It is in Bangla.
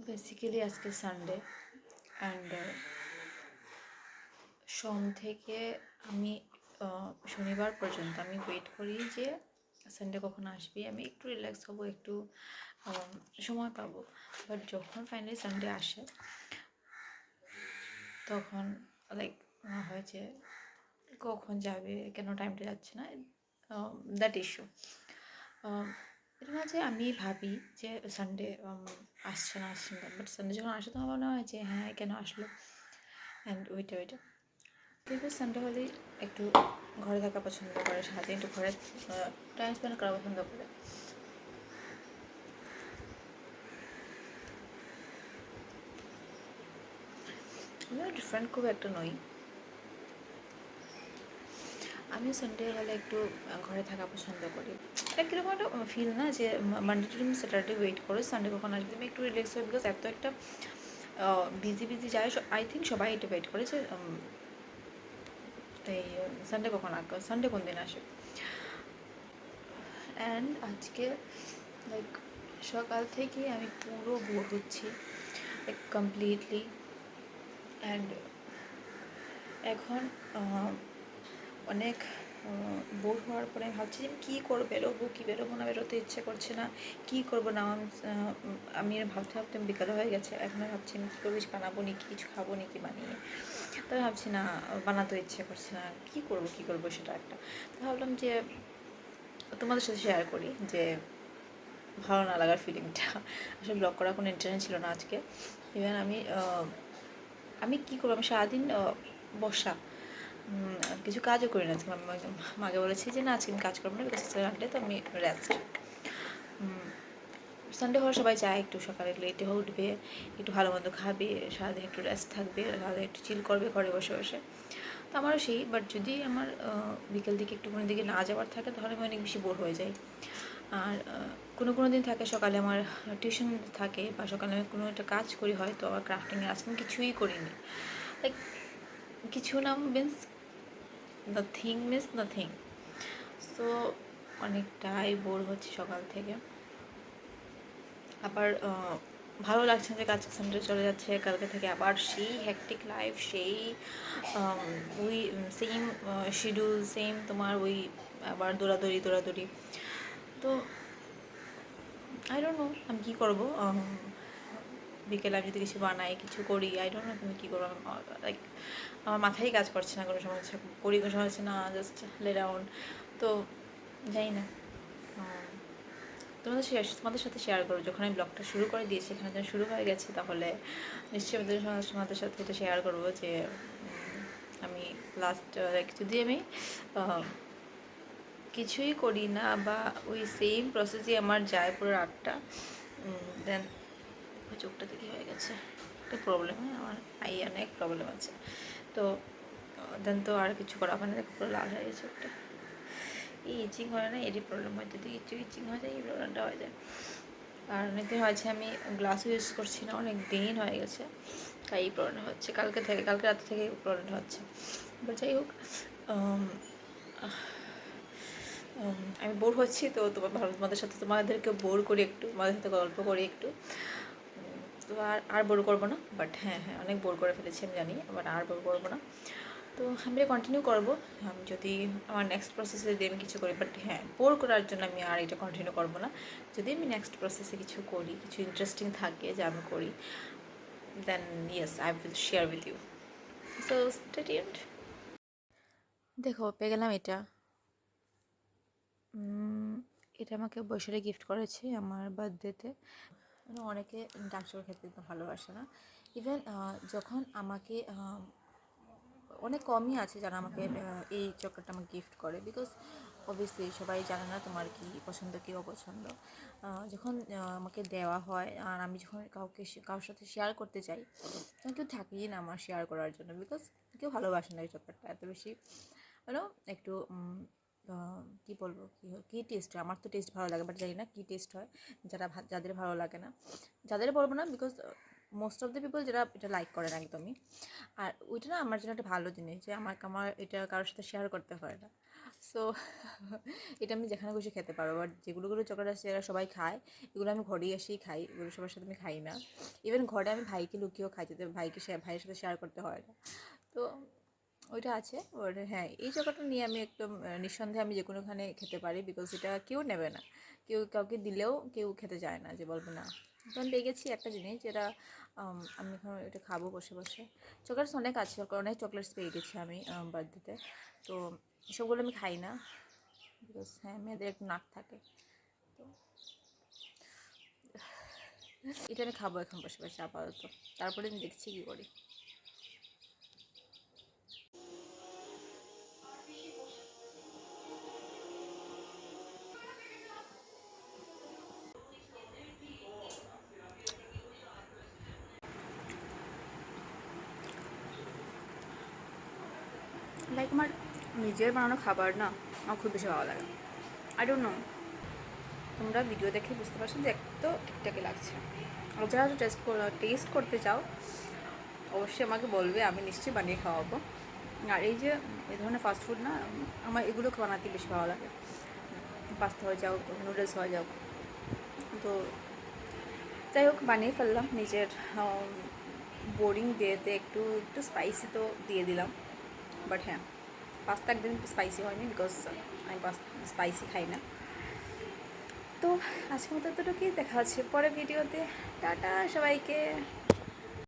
বেসিক্যালি আজকে সানডে অ্যান্ড সোম থেকে আমি শনিবার পর্যন্ত আমি ওয়েট করি যে সানডে কখন আসবে, আমি একটু রিল্যাক্স হবো, একটু সময় পাবো। বাট যখন ফাইনালি সানডে আসে তখন লাইক হয় যে কখন যাবে, কেন টাইমটা যাচ্ছে না, দ্যাট ইস্যু। এটা না যে আমি ভাবি যে সানডে আসছে না বাট সানডে যখন আসে তখন মনে হয় যে হ্যাঁ কেন আসলো। অ্যান্ড ওইটা কিন্তু সানডে হলেই একটু ঘরে থাকা পছন্দ করে, সারাদিন একটু ঘরে টাইম স্পেন্ড করা পছন্দ করে। আমিও ডিফারেন্ট খুব একটা নই, আমিও সানডে হলে একটু ঘরে থাকা পছন্দ করি। এটা কীরকম একটা ফিল না যে মানডে টু স্যাটারডে ওয়েট করো সানডে কখন আসবে, আমি একটু রিল্যাক্স হই, বিকজ এত একটা বিজি যায়। আই থিঙ্ক সবাই এটা ওয়েট করে যে এই সানডে কখন আসবে, সানডে কোন দিন আসে। অ্যান্ড আজকে লাইক সকাল থেকে আমি পুরো বোর হচ্ছি লাইক কমপ্লিটলি। অ্যান্ড এখন অনেক বোর হওয়ার পরে আমি ভাবছি যে কী করবো, বেরোবো কি বেরোবো না, বেরোতে ইচ্ছে করছে না, কী করবো না। আমি ভাবতে ভাবতে বিকাল হয়ে গেছে, এখন ভাবছি আমি কী করবো, কিছু বানাবো নি, কিছু খাবো নি কি বানিয়ে। তো ভাবছি না, বানাতে ইচ্ছে করছে না, কী করবো সেটা একটা। তো ভাবলাম যে তোমাদের সাথে শেয়ার করি যে ভালো না লাগার ফিলিংটা। আসলে ব্লগ করার কোনো ইন্টারেস্ট ছিল না আজকে। ইভেন আমি কী করবো, আমি সারাদিন বসা, কিছু কাজও করি না আজকে। আমি মাকে বলেছি যে না আজকে আমি কাজ করবো না, বিকজ সানডে তো আমি রেস্ট। সানডে হওয়ার সবাই যায় একটু সকালে লেটে উঠবে, একটু ভালো মন্দ খাবে, সারাদিন একটু রেস্ট থাকবে, সারাদিন একটু চিল করবে ঘরে বসে বসে। তো আমারও সেই, বাট যদি আমার বিকেল দিকে একটুখানি দিকে না যাওয়ার থাকে তাহলে আমি অনেক বেশি বোর হয়ে যাই। আর কোনো দিন থাকে সকালে আমার টিউশন থাকে, বা সকালে আমি কোনো একটা কাজ করি, হয়তো আবার ক্রাফটিংয়ের, আজকে আমি কিছুই করিনি। লাইক কিছু না মিন্স নাথিং। সো অনেকটাই বোর হচ্ছে সকাল থেকে। আবার ভালো লাগছে না যে কাজ সানডে চলে যাচ্ছে, কালকে থেকে আবার সেই হ্যাকটিক লাইফ, সেই ওই সেম শিডিউল, সেম তোমার ওই আবার দৌড়াদৌড়ি। তো আই ডোন্ট নো আমি কী করবো। বিকেলে আমি যদি কিছু বানাই, কিছু করি, আই ডোন্ট নো তুমি কী করবো। লাইক আমার মাথায় কাজ করছে না, কোনো সময় করি, কোনো সময় হচ্ছে না, জাস্ট লে ডাউন। তো যাই না, তোমাদের সাথে শেয়ার করো। যখন আমি ব্লগটা শুরু করে দিয়েছি, এখানে যখন শুরু হয়ে গেছে, তাহলে নিশ্চয়ই তোমাদের সাথে এটা শেয়ার করবো যে আমি লাস্ট যদি আমি কিছুই করি না বা ওই সেম প্রসেসই আমার যায় পুরো রাতটা, দেন চোখটা দেখি হয়ে গেছে একটা প্রবলেম। আমার অনেক প্রবলেম আছে, তো দেন তো আর কিছু করা হবে না। দেখো পুরো লাল হয়ে গেছে চোখটা। এই ইচিং হয় না, এরই প্রবলেম হয়, যদি কিছু ইচিং হয়ে যায় এই প্রবলেমটা হয়ে যায়। আর অনেকদিন হয়েছে আমি গ্লাসও ইউজ করছি না, অনেক দিন হয়ে গেছে, তাই এই প্রবলেম হচ্ছে। কালকে রাত থেকে প্রবলেমটা হচ্ছে। বাট যাই হোক, আমি বোর হচ্ছি, তো তোমাদেরকে বোর করি একটু, তোমাদের সাথে গল্প করি একটু। তো আর বোর করবো না, বাট হ্যাঁ অনেক বোর করে ফেলেছি আমি জানি, বাট আর বোর করবো না। তো আমি কন্টিনিউ করবো যদি আমার নেক্সট প্রসেসে যদি আমি কিছু করি, বাট হ্যাঁ বোর করার জন্য আমি আর এটা কন্টিনিউ করবো না। যদি আমি নেক্সট প্রসেসে কিছু করি, কিছু ইন্টারেস্টিং থাকে যে আমি করি, then yes I will share with you. So stay tuned. দেখো পেয়ে গেলাম এটা। এটা আমাকে বৈশালী গিফট করেছে আমার বার্থডেতে। অনেকে ডার্ক চকলেট খেতে ভালোবাসে না, ইভেন যখন আমাকে অনেক কমই আছে যারা আমাকে এই চকলেটটা আমাকে গিফট করে, বিকজ অবভিয়াসলি সবাই জানে না তোমার কী পছন্দ কী অপছন্দ। যখন আমাকে দেওয়া হয় আর আমি যখন কারোর সাথে শেয়ার করতে চাই, তখন কেউ থাকেই না আমার শেয়ার করার জন্য, বিকজ কেউ ভালোবাসে না এই চকলেটটা এত বেশি। একটু কী বলবো, কী টেস্ট হয়, আমার তো টেস্ট ভালো লাগে, বাট জানি না কী টেস্ট হয় যাদের ভালো লাগে না, যাদের বলবো না, because most of the people যারা এটা লাইক করে না একদমই। আর ওইটা না আমার জন্য একটা ভালো জিনিস যে আমার এটা কারোর সাথে শেয়ার করতে হয় না। সো এটা আমি যেখানে খুশি খেতে পারবো। বাট যেগুলো চকলেট আছে এরা সবাই খায়, এগুলো আমি ঘরেই এসেই খাই, এগুলো সবার সাথে আমি খাই না। ইভেন ঘরে আমি ভাইকে লুকিয়েও খাই, যাতে ভাইয়ের সাথে শেয়ার করতে হয় না। তো ওইটা আছে। ওর হ্যাঁ, এই চকলেটটা নিয়ে আমি একদম নিঃসন্দেহে আমি যে কোনোখানে খেতে পারি, বিকজ এটা কেউ নেবে না, কাউকে দিলেও কেউ খেতে চায় না, যে বলবে না। তখন পেয়ে গেছি একটা জিনিস যেটা আমি এখন এটা খাবো বসে বসে। চকলেটস অনেক আছে, অনেক চকলেটস পেয়ে গেছি আমি বার্থডেতে। তো এসবগুলো আমি খাই না, বিকজ হ্যাঁ মেয়েদের একটু নাক থাকে। তো এটা আমি খাবো এখন বসে বসে আপাতত, তারপরে আমি দেখছি কী করি। লাইক আমার নিজের বানানো খাবার না আমার খুব বেশি ভালো লাগে। আই ডোন্ট নো, তোমরা ভিডিও দেখে বুঝতে পারছো যে একটু ঠিকঠাকই লাগছে। আর যারা টেস্ট করতে চাও অবশ্যই আমাকে বলবে, আমি নিশ্চয়ই বানিয়ে খাওয়াবো। আর এই যে এই ধরনের ফাস্টফুড না, আমার এগুলো বানাতে বেশি ভালো লাগে। পাস্তা হয়ে যাও, নুডলস হয়ে যাও। তো যাই হোক, বানিয়ে ফেললাম নিজের বোরিং ডেতে একটু একটু স্পাইসি তো দিয়ে দিলাম। বাট হ্যাঁ, পাস্তা একদম স্পাইসি হয়নি, বিকজ আমি স্পাইসি খাই না। তো আজকের মতো এতটুকুই, দেখা হচ্ছে পরে ভিডিওতে। টাটা সবাইকে।